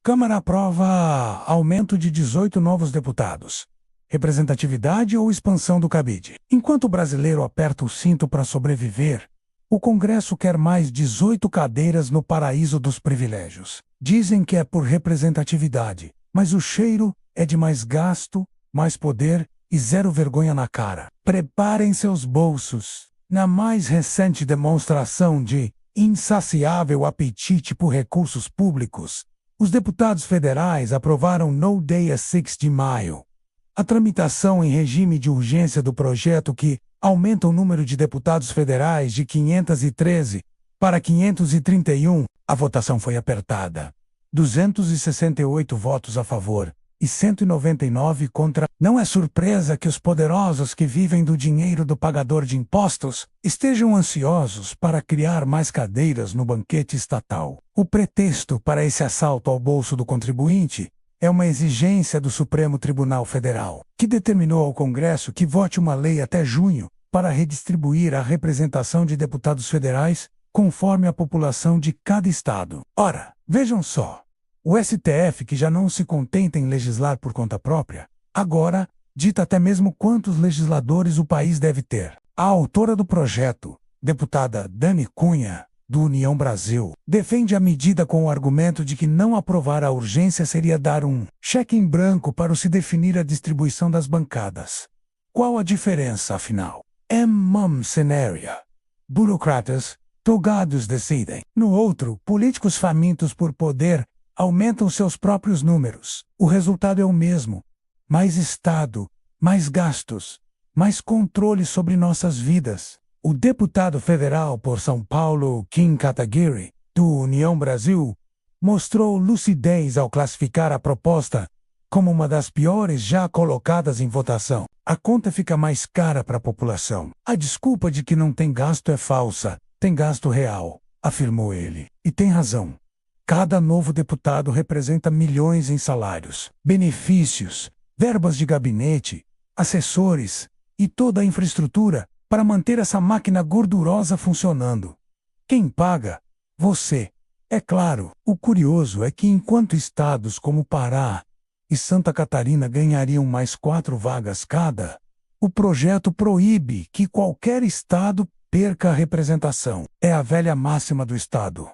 Câmara aprova aumento de 18 novos deputados. Representatividade ou expansão do cabide. Enquanto o brasileiro aperta o cinto para sobreviver, o Congresso quer mais 18 cadeiras no paraíso dos privilégios. Dizem que é por representatividade, mas o cheiro é de mais gasto, mais poder e zero vergonha na cara. Preparem seus bolsos. Na mais recente demonstração de insaciável apetite por recursos públicos, os deputados federais aprovaram no Day 6 de maio a tramitação em regime de urgência do projeto que aumenta o número de deputados federais de 513 para 531. A votação foi apertada. 268 votos a favor e 199 contra. Não é surpresa que os poderosos que vivem do dinheiro do pagador de impostos estejam ansiosos para criar mais cadeiras no banquete estatal. O pretexto para esse assalto ao bolso do contribuinte é uma exigência do Supremo Tribunal Federal, que determinou ao Congresso que vote uma lei até junho para redistribuir a representação de deputados federais conforme a população de cada estado. Ora, vejam só. O STF, que já não se contenta em legislar por conta própria, agora dita até mesmo quantos legisladores o país deve ter. A autora do projeto, deputada Dani Cunha, do União Brasil, defende a medida com o argumento de que não aprovar a urgência seria dar um cheque em branco para se definir a distribuição das bancadas. Qual a diferença, afinal? Num cenário, burocratas, togados decidem. No outro, políticos famintos por poder aumentam seus próprios números. O resultado é o mesmo: mais Estado, mais gastos, mais controle sobre nossas vidas. O deputado federal por São Paulo, Kim Kataguiri, do União Brasil, mostrou lucidez ao classificar a proposta como uma das piores já colocadas em votação. A conta fica mais cara para a população. A desculpa de que não tem gasto é falsa, tem gasto real, afirmou ele. E tem razão. Cada novo deputado representa milhões em salários, benefícios, verbas de gabinete, assessores e toda a infraestrutura para manter essa máquina gordurosa funcionando. Quem paga? Você. É claro, o curioso é que enquanto estados como Pará e Santa Catarina ganhariam mais 4 vagas cada, o projeto proíbe que qualquer estado perca a representação. É a velha máxima do estado.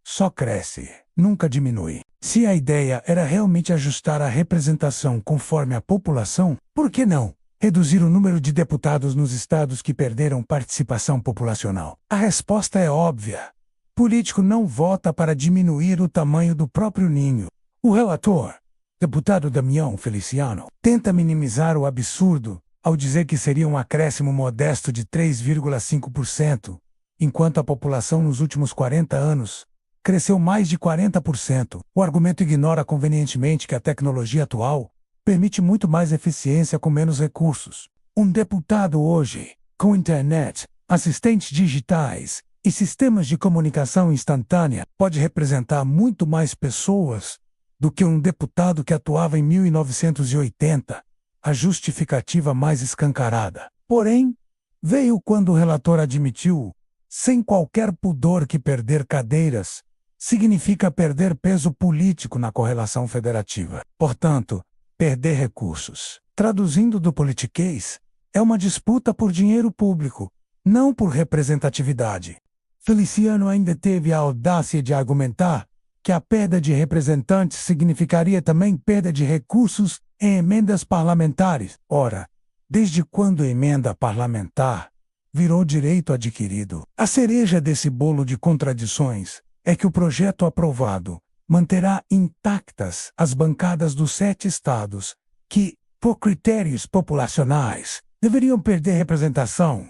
Só cresce, nunca diminui. Se a ideia era realmente ajustar a representação conforme a população, por que não reduzir o número de deputados nos estados que perderam participação populacional? A resposta é óbvia. Político não vota para diminuir o tamanho do próprio ninho. O relator, deputado Damião Feliciano, tenta minimizar o absurdo ao dizer que seria um acréscimo modesto de 3,5%, enquanto a população nos últimos 40 anos cresceu mais de 40%. O argumento ignora convenientemente que a tecnologia atual permite muito mais eficiência com menos recursos. Um deputado hoje, com internet, assistentes digitais e sistemas de comunicação instantânea, pode representar muito mais pessoas do que um deputado que atuava em 1980, a justificativa mais escancarada. Porém, veio quando o relator admitiu, sem qualquer pudor, que perder cadeiras significa perder peso político na correlação federativa. Portanto, perder recursos. Traduzindo do politiquês, é uma disputa por dinheiro público, não por representatividade. Feliciano ainda teve a audácia de argumentar que a perda de representantes significaria também perda de recursos em emendas parlamentares. Ora, desde quando a emenda parlamentar virou direito adquirido? A cereja desse bolo de contradições é que o projeto aprovado manterá intactas as bancadas dos 7 estados que, por critérios populacionais, deveriam perder representação.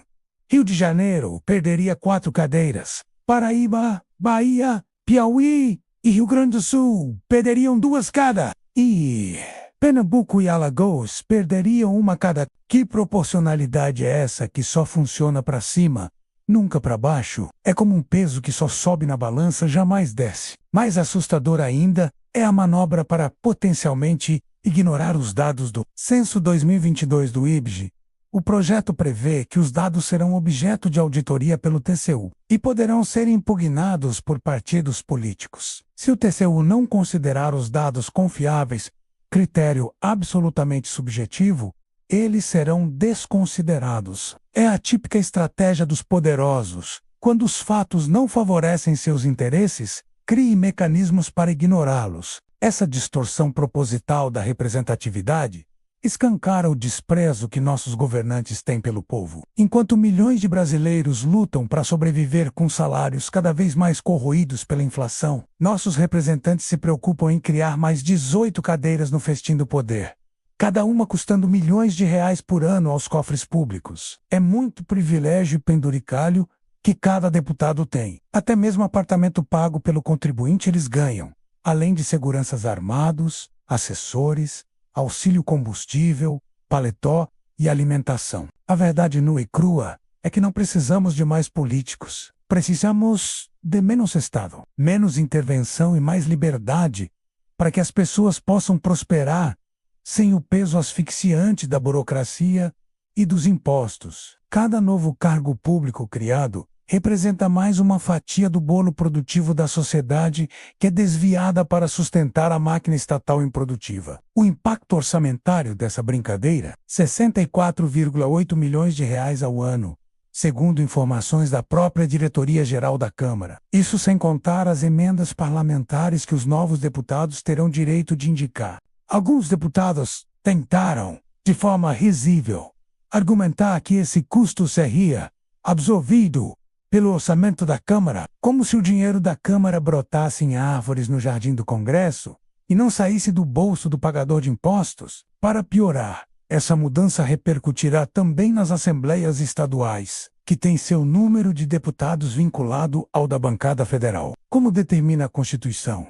Rio de Janeiro perderia 4 cadeiras. Paraíba, Bahia, Piauí e Rio Grande do Sul perderiam 2 cada. E Pernambuco e Alagoas perderiam 1 cada. Que proporcionalidade é essa que só funciona para cima, nunca para baixo? É como um peso que só sobe na balança, jamais desce. Mais assustador ainda é a manobra para potencialmente ignorar os dados do Censo 2022 do IBGE. O projeto prevê que os dados serão objeto de auditoria pelo TCU e poderão ser impugnados por partidos políticos. Se o TCU não considerar os dados confiáveis, critério absolutamente subjetivo, eles serão desconsiderados. É a típica estratégia dos poderosos. Quando os fatos não favorecem seus interesses, crie mecanismos para ignorá-los. Essa distorção proposital da representatividade escancara o desprezo que nossos governantes têm pelo povo. Enquanto milhões de brasileiros lutam para sobreviver com salários cada vez mais corroídos pela inflação, nossos representantes se preocupam em criar mais 18 cadeiras no festim do poder, cada uma custando milhões de reais por ano aos cofres públicos. É muito privilégio e penduricalho que cada deputado tem. Até mesmo apartamento pago pelo contribuinte eles ganham, além de seguranças armados, assessores, auxílio combustível, paletó e alimentação. A verdade nua e crua é que não precisamos de mais políticos. Precisamos de menos Estado, menos intervenção e mais liberdade para que as pessoas possam prosperar sem o peso asfixiante da burocracia e dos impostos. Cada novo cargo público criado representa mais uma fatia do bolo produtivo da sociedade que é desviada para sustentar a máquina estatal improdutiva. O impacto orçamentário dessa brincadeira, 64,8 milhões de reais ao ano, segundo informações da própria Diretoria-Geral da Câmara. Isso sem contar as emendas parlamentares que os novos deputados terão direito de indicar. Alguns deputados tentaram, de forma risível, argumentar que esse custo seria absorvido pelo orçamento da Câmara, como se o dinheiro da Câmara brotasse em árvores no jardim do Congresso e não saísse do bolso do pagador de impostos. Para piorar, essa mudança repercutirá também nas assembleias estaduais, que têm seu número de deputados vinculado ao da bancada federal. Como determina a Constituição,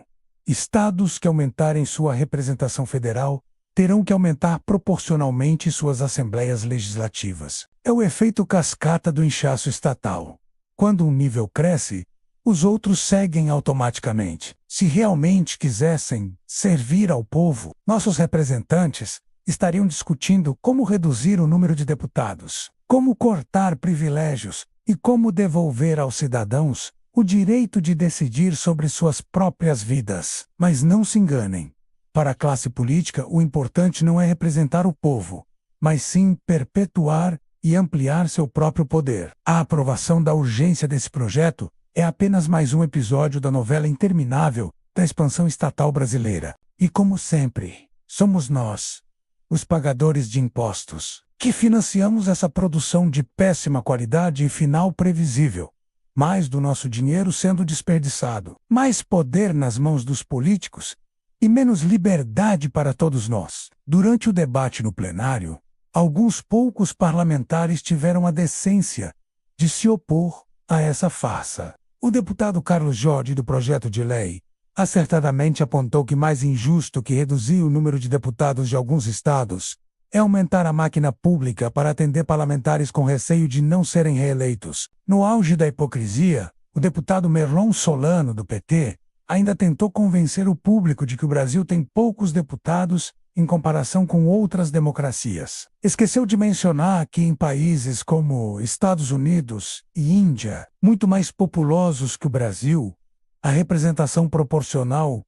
estados que aumentarem sua representação federal terão que aumentar proporcionalmente suas assembleias legislativas. É o efeito cascata do inchaço estatal. Quando um nível cresce, os outros seguem automaticamente. Se realmente quisessem servir ao povo, nossos representantes estariam discutindo como reduzir o número de deputados, como cortar privilégios e como devolver aos cidadãos o direito de decidir sobre suas próprias vidas. Mas não se enganem. Para a classe política, o importante não é representar o povo, mas sim perpetuar e ampliar seu próprio poder. A aprovação da urgência desse projeto é apenas mais um episódio da novela interminável da expansão estatal brasileira. E como sempre, somos nós, os pagadores de impostos, que financiamos essa produção de péssima qualidade e final previsível. Mais do nosso dinheiro sendo desperdiçado, mais poder nas mãos dos políticos e menos liberdade para todos nós. Durante o debate no plenário, alguns poucos parlamentares tiveram a decência de se opor a essa farsa. O deputado Carlos Jorge, do projeto de lei, acertadamente apontou que mais injusto que reduzir o número de deputados de alguns estados é aumentar a máquina pública para atender parlamentares com receio de não serem reeleitos. No auge da hipocrisia, o deputado Merlon Solano, do PT, ainda tentou convencer o público de que o Brasil tem poucos deputados em comparação com outras democracias. Esqueceu de mencionar que em países como Estados Unidos e Índia, muito mais populosos que o Brasil, a representação proporcional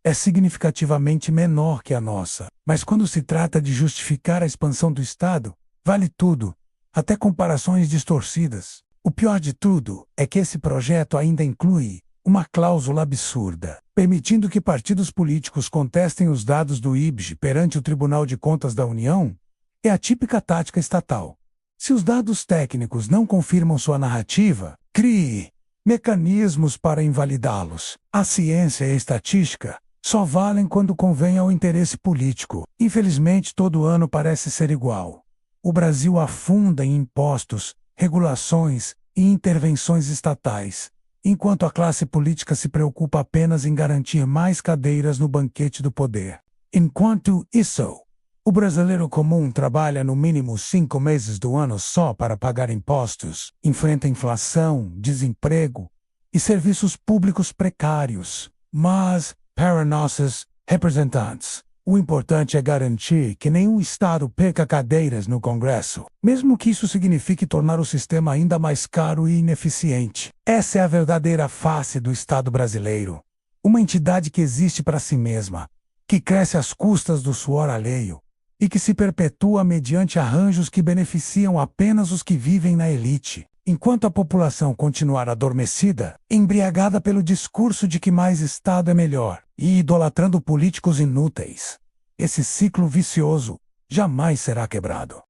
é significativamente menor que a nossa. Mas quando se trata de justificar a expansão do Estado, vale tudo, até comparações distorcidas. O pior de tudo é que esse projeto ainda inclui uma cláusula absurda, permitindo que partidos políticos contestem os dados do IBGE perante o Tribunal de Contas da União. É a típica tática estatal. Se os dados técnicos não confirmam sua narrativa, crie mecanismos para invalidá-los. A ciência e a estatística só valem quando convém ao interesse político. Infelizmente, todo ano parece ser igual. O Brasil afunda em impostos, regulações e intervenções estatais, enquanto a classe política se preocupa apenas em garantir mais cadeiras no banquete do poder. Enquanto isso, o brasileiro comum trabalha no mínimo 5 meses do ano só para pagar impostos, enfrenta inflação, desemprego e serviços públicos precários. Mas, para nossos representantes, O importante é garantir que nenhum Estado perca cadeiras no Congresso, mesmo que isso signifique tornar o sistema ainda mais caro e ineficiente. Essa é a verdadeira face do Estado brasileiro. Uma entidade que existe para si mesma, que cresce às custas do suor alheio e que se perpetua mediante arranjos que beneficiam apenas os que vivem na elite, enquanto a população continuar adormecida, embriagada pelo discurso de que mais Estado é melhor e idolatrando políticos inúteis. Esse ciclo vicioso jamais será quebrado.